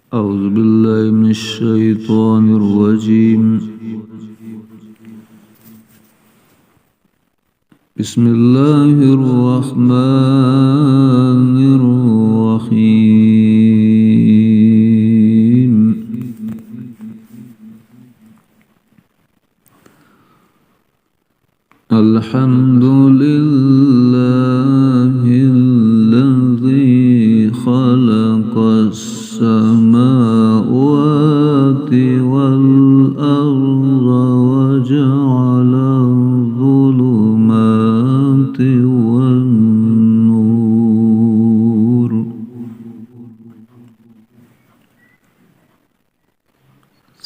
أعوذ بالله من الشيطان الرجيم. بسم الله الرحمن الرحيم. الحمد لله الذي خلق السماوات والأرض وجعل الظلمات والنور،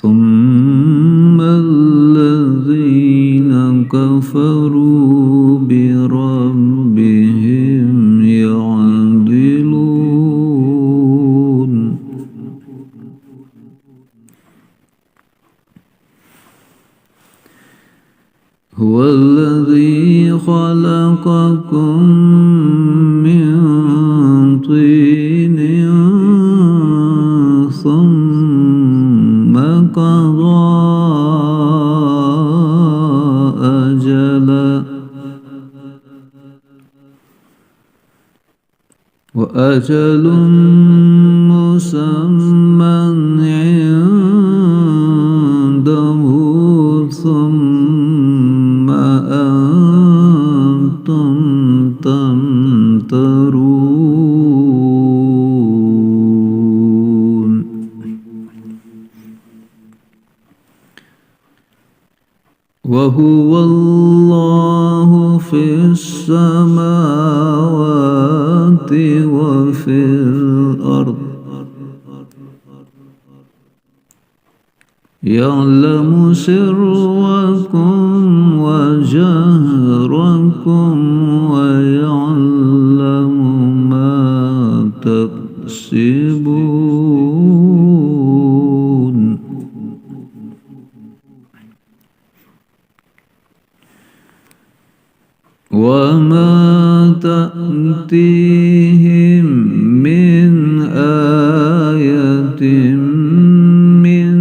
ثم الذين كفروا بربهم يعدلون. هو الذي خلقكم من طين ثم قضى أجلا، وأجل مسمى عنده، ثم أنتم تمترون. وهو الله في السماوات وفي الأرض، يعلم سركم وجهركم ويعلم ما تكسبون. وما تأتيهم من آية من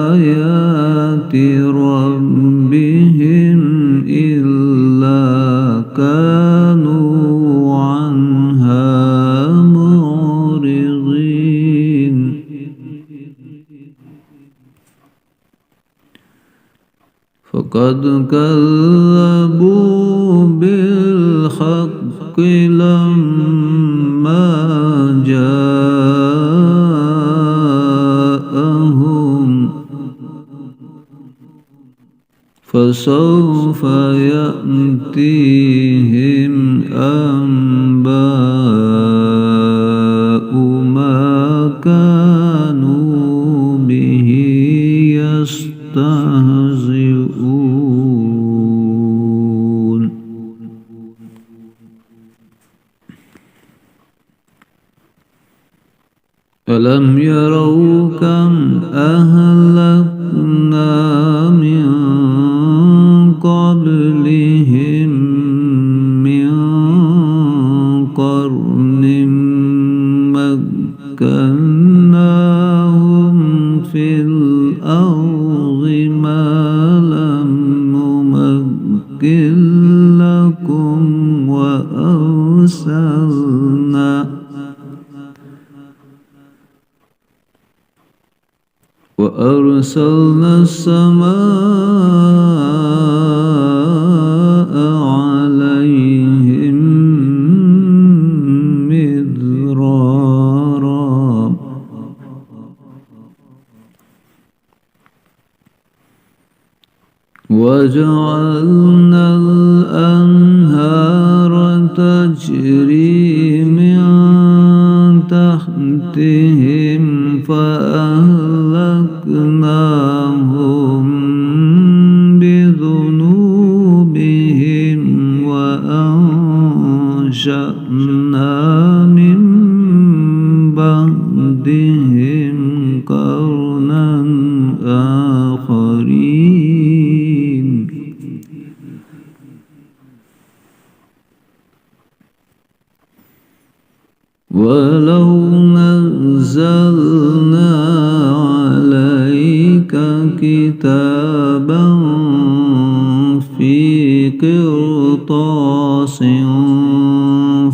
آيات ربهم إلا كانوا عنها معرضين. فقد كذبوا بالحق لما جاءهم، فسوف يأتيهم أنباء ما كانوا به يستهزئون. ألم يروا كم أهلكنا من قبلهم من قرن مكناهم في الأرض ما لم نمكن لكم، وأرسلنا السماء عليهم مدرارا، وجعلنا الأنهار تجري من تحتهم فأهلكناهم بذنوبهم وأنشأنا من بعدهم قرنا آخرين. ولو نزلنا نزلنا عليك كتابا في قرطاس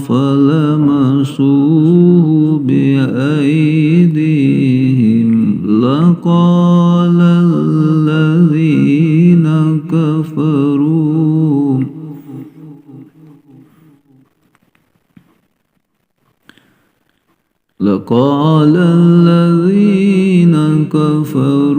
فلمسوه بأيديهم لقال الذين كفروا لقال الذين كفروا